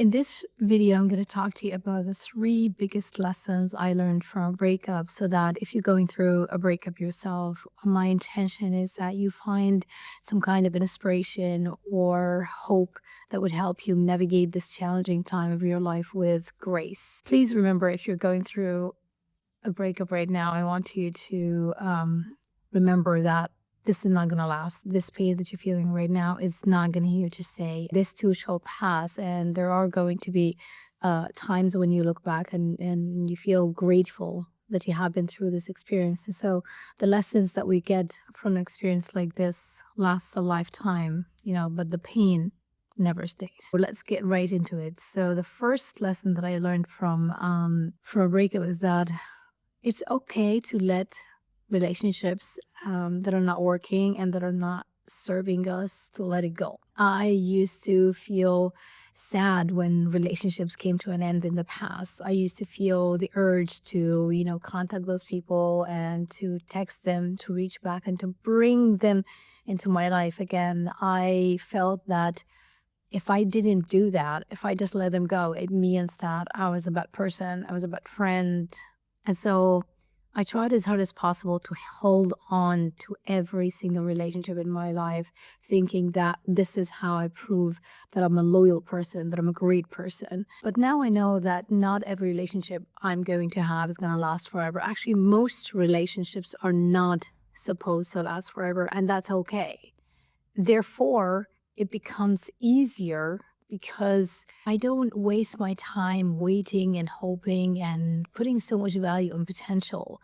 In this video, I'm going to talk to you about the three biggest lessons I learned from a breakup so that if you're going through a breakup yourself, my intention is that you find some kind of inspiration or hope that would help you navigate this challenging time of your life with grace. Please remember, if you're going through a breakup right now, I want you to remember that this is not going to last. This pain that you're feeling right now is not going to here to stay. This too shall pass, and there are going to be times when you look back and you feel grateful that you have been through this experience. And so the lessons that we get from an experience like this lasts a lifetime, but the pain never stays. So let's get right into it. So the first lesson that I learned from a breakup is that it's okay to let relationships that are not working and that are not serving us, to let it go. I used to feel sad when relationships came to an end in the past. I used to feel the urge to, contact those people and to text them, to reach back and to bring them into my life again. I felt that if I didn't do that, if I just let them go, it means that I was a bad person, I was a bad friend. And so I tried as hard as possible to hold on to every single relationship in my life, thinking that this is how I prove that I'm a loyal person, that I'm a great person. But now I know that not every relationship I'm going to have is going to last forever. Actually, most relationships are not supposed to last forever, and that's okay. Therefore, it becomes easier because I don't waste my time waiting and hoping and putting so much value on potential,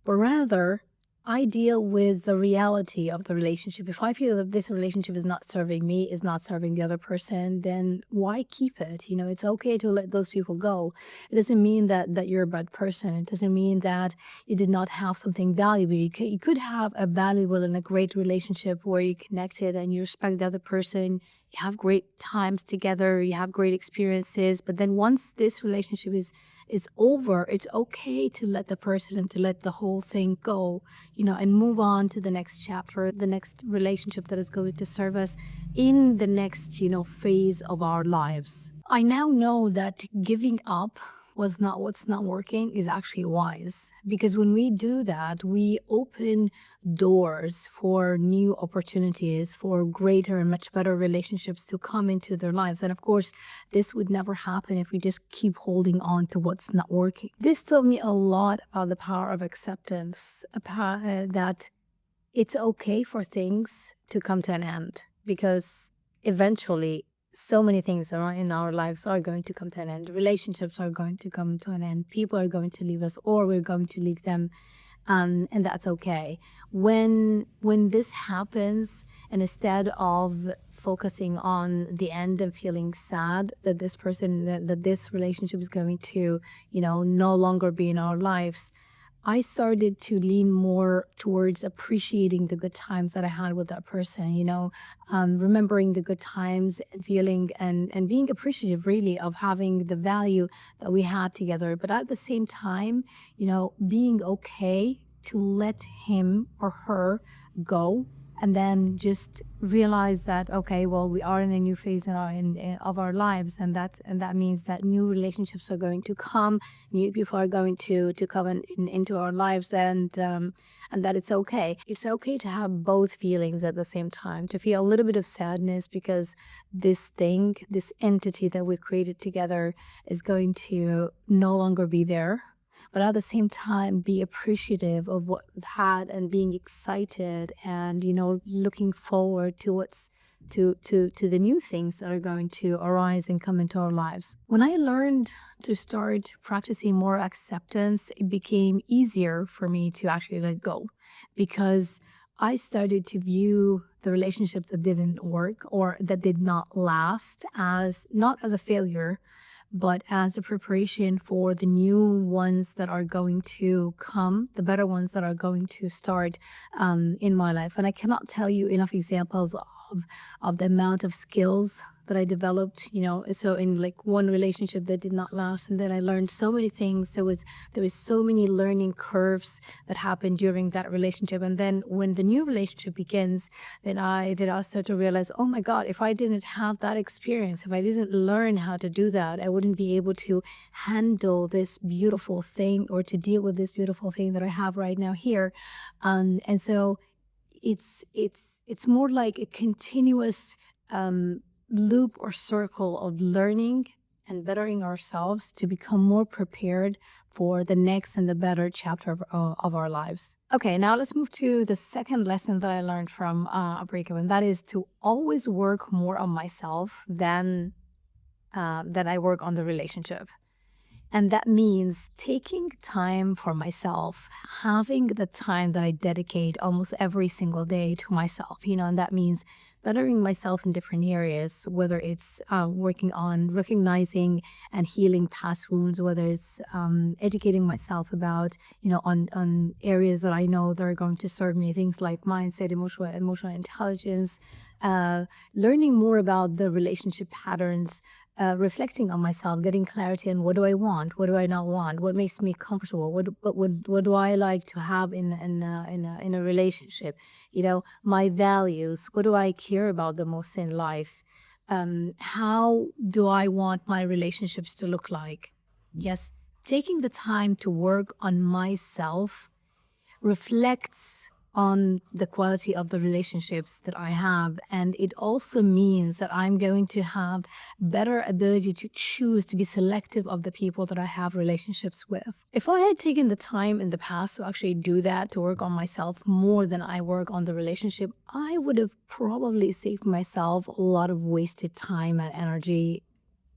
but rather I deal with the reality of the relationship. If I feel that this relationship is not serving me, is not serving the other person, then why keep it? It's okay to let those people go. It doesn't mean that you're a bad person. It doesn't mean that you did not have something valuable. You could have a valuable and a great relationship where you connected and you respect the other person. You have great times together. You have great experiences. But then once this relationship is over, it's okay to let the person and to let the whole thing go, and move on to the next chapter, the next relationship that is going to serve us in the next, phase of our lives. I now know that giving up what's not working is actually wise, because when we do that, we open doors for new opportunities, for greater and much better relationships to come into their lives. And of course, this would never happen if we just keep holding on to what's not working. This taught me a lot about the power of acceptance, that it's okay for things to come to an end, because eventually so many things that are in our lives are going to come to an end. Relationships are going to come to an end. People are going to leave us, or we're going to leave them. And that's okay. When this happens, and instead of focusing on the end and feeling sad that this person, that this relationship is going to, no longer be in our lives, I started to lean more towards appreciating the good times that I had with that person, remembering the good times and feeling and being appreciative really of having the value that we had together. But at the same time, being okay to let him or her go, and then just realize that, okay, well, we are in a new phase of our lives, and that means that new relationships are going to come, new people are going to come into our lives, and that it's okay. It's okay to have both feelings at the same time, to feel a little bit of sadness because this entity that we created together is going to no longer be there, but at the same time be appreciative of what we've had and being excited and looking forward to what's to the new things that are going to arise and come into our lives. When I learned to start practicing more acceptance, it became easier for me to actually let go, because I started to view the relationships that didn't work or that did not last as not as a failure, but as a preparation for the new ones that are going to come, the better ones that are going to start in my life. And I cannot tell you enough examples of the amount of skills that I developed, so in like one relationship that did not last, and then I learned so many things. There was so many learning curves that happened during that relationship. And then when the new relationship begins, then I start to realize, oh my God, if I didn't have that experience, if I didn't learn how to do that, I wouldn't be able to handle this beautiful thing or to deal with this beautiful thing that I have right now here. And so it's more like a continuous loop or circle of learning and bettering ourselves to become more prepared for the next and the better chapter of our lives. Okay, now let's move to the second lesson that I learned from a breakup, and that is to always work more on myself than I work on the relationship. And that means taking time for myself, having the time that I dedicate almost every single day to myself, and that means bettering myself in different areas, whether it's working on recognizing and healing past wounds, whether it's educating myself about, on areas that I know that are going to serve me, things like mindset, emotional intelligence, learning more about the relationship patterns, reflecting on myself, getting clarity on what do I want, what do I not want, what makes me comfortable, what do I like to have in a relationship, my values, what do I care about the most in life, how do I want my relationships to look like. Yes, taking the time to work on myself reflects on the quality of the relationships that I have. And it also means that I'm going to have better ability to choose to be selective of the people that I have relationships with. If I had taken the time in the past to actually do that, to work on myself more than I work on the relationship, I would have probably saved myself a lot of wasted time and energy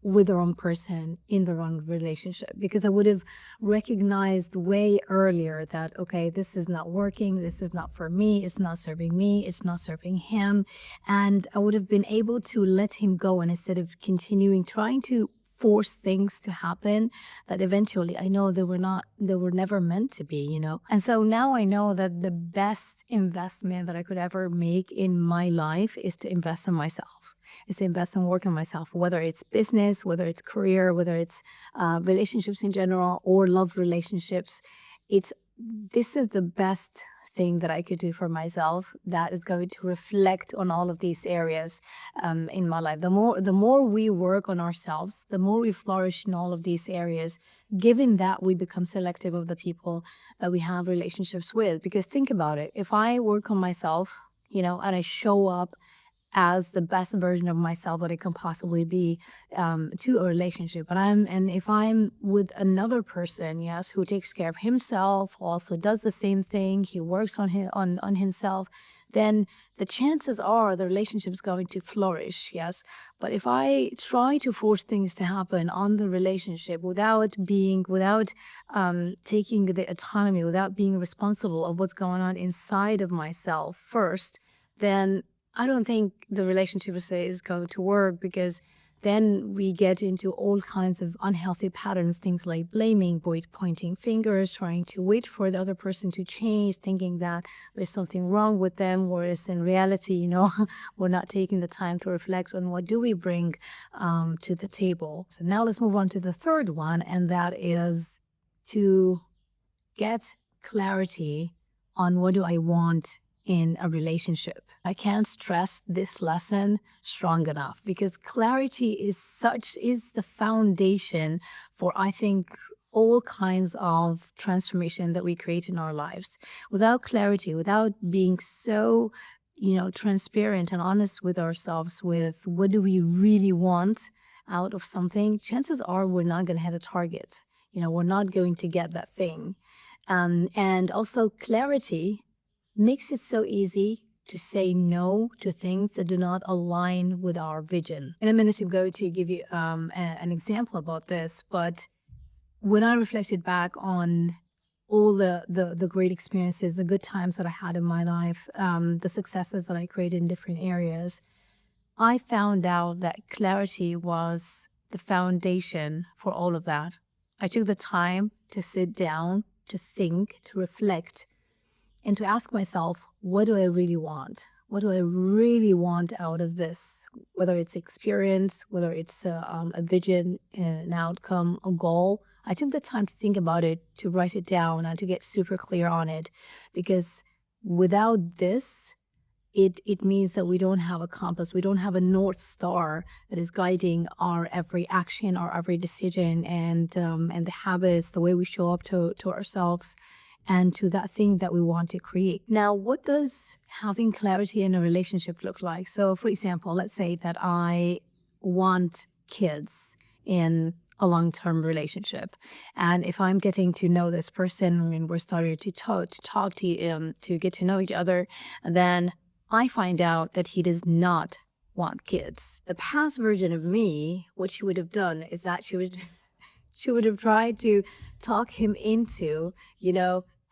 with the wrong person in the wrong relationship, because I would have recognized way earlier that, okay, this is not working, this is not for me, it's not serving me, it's not serving him. And I would have been able to let him go, and instead of continuing trying to force things to happen that eventually I know they were never meant to be. And so now I know that the best investment that I could ever make in my life is to invest in myself, is to invest in work on myself, whether it's business, whether it's career, whether it's relationships in general or love relationships. This is the best thing that I could do for myself that is going to reflect on all of these areas in my life. The more we work on ourselves, the more we flourish in all of these areas, given that we become selective of the people that we have relationships with. Because think about it, if I work on myself, and I show up as the best version of myself that I can possibly be to a relationship. And if I'm with another person, yes, who takes care of himself, also does the same thing, he works on himself, then the chances are the relationship is going to flourish, yes. But if I try to force things to happen on the relationship without taking the autonomy, without being responsible of what's going on inside of myself first, then I don't think the relationship is going to work, because then we get into all kinds of unhealthy patterns, things like blaming, pointing fingers, trying to wait for the other person to change, thinking that there's something wrong with them, whereas in reality, we're not taking the time to reflect on what do we bring to the table. So now let's move on to the third one, and that is to get clarity on what do I want in a relationship. I can't stress this lesson strong enough, because clarity is the foundation for, I think, all kinds of transformation that we create in our lives. Without clarity, without being so transparent and honest with ourselves with what do we really want out of something, chances are we're not going to hit a target. We're not going to get that thing. And also clarity makes it so easy to say no to things that do not align with our vision. In a minute, I'm going to give you an example about this, but when I reflected back on all the great experiences, the good times that I had in my life, the successes that I created in different areas, I found out that clarity was the foundation for all of that. I took the time to sit down, to think, to reflect, and to ask myself, what do I really want? What do I really want out of this? Whether it's experience, whether it's a vision, an outcome, a goal. I took the time to think about it, to write it down, and to get super clear on it, because without this, it means that we don't have a compass, we don't have a north star that is guiding our every action, our every decision, and the habits, the way we show up to ourselves and to that thing that we want to create. Now, what does having clarity in a relationship look like? So, for example, let's say that I want kids in a long-term relationship, and if I'm getting to know this person and we're starting to talk to get to know each other, and then I find out that he does not want kids. The past version of me, what she would have done is that she would have tried to talk him into,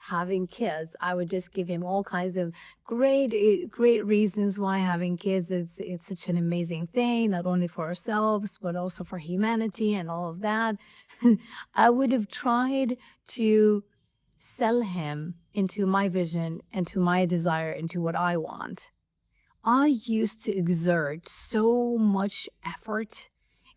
having kids. I would just give him all kinds of great reasons why having kids it's such an amazing thing, not only for ourselves, but also for humanity and all of that. I would have tried to sell him into my vision, into my desire, into what I want. I used to exert so much effort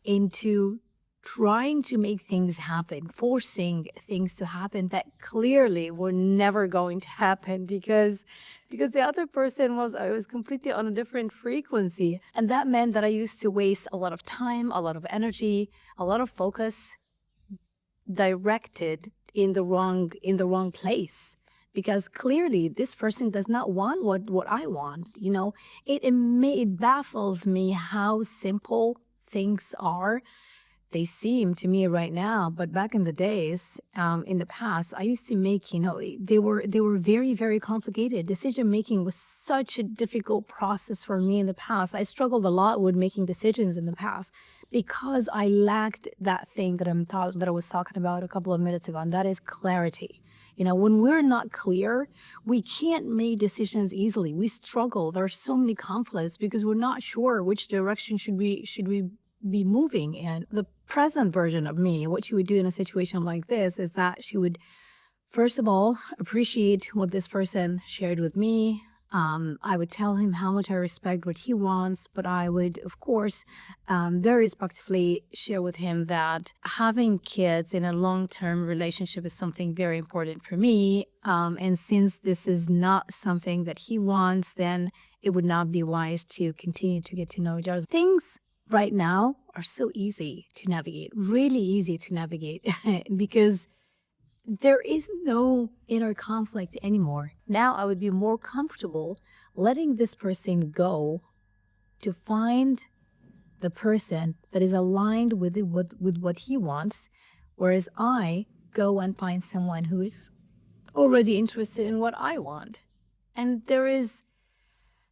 into trying to make things happen, forcing things to happen that clearly were never going to happen because the other person I was completely on a different frequency. And that meant that I used to waste a lot of time, a lot of energy, a lot of focus directed in the wrong place, because clearly this person does not want what I want. It baffles me how simple things are. They seem to me right now, but back in the days, in the past, I used to make, they were very, very complicated. Decision making was such a difficult process for me in the past. I struggled a lot with making decisions in the past because I lacked that thing that I was talking about a couple of minutes ago, and that is clarity. When we're not clear, we can't make decisions easily. We struggle. There are so many conflicts because we're not sure which direction should we be moving in. The present version of me, what she would do in a situation like this is that she would, first of all, appreciate what this person shared with me. I would tell him how much I respect what he wants, but I would, of course, very respectfully share with him that having kids in a long-term relationship is something very important for me. And since this is not something that he wants, then it would not be wise to continue to get to know each other. Things right now are so easy to navigate, really easy to navigate, because there is no inner conflict anymore. Now I would be more comfortable letting this person go to find the person that is aligned with what he wants, whereas I go and find someone who is already interested in what I want. And there is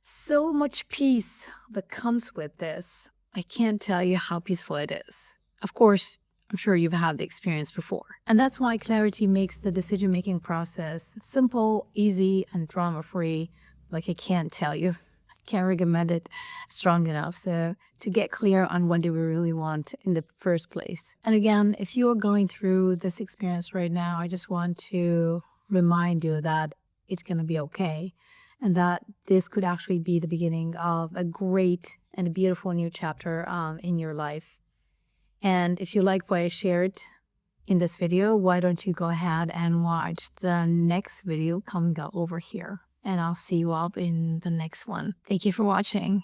so much peace that comes with this. I can't tell you how peaceful it is. Of course, I'm sure you've had the experience before. And that's why clarity makes the decision-making process simple, easy, and drama-free. Like, I can't tell you. I can't recommend it strong enough. So to get clear on what do we really want in the first place. And again, if you are going through this experience right now, I just want to remind you that it's going to be okay, and that this could actually be the beginning of a great and a beautiful new chapter in your life. And if you like what I shared in this video, why don't you go ahead and watch the next video coming up over here. And I'll see you up in the next one. Thank you for watching.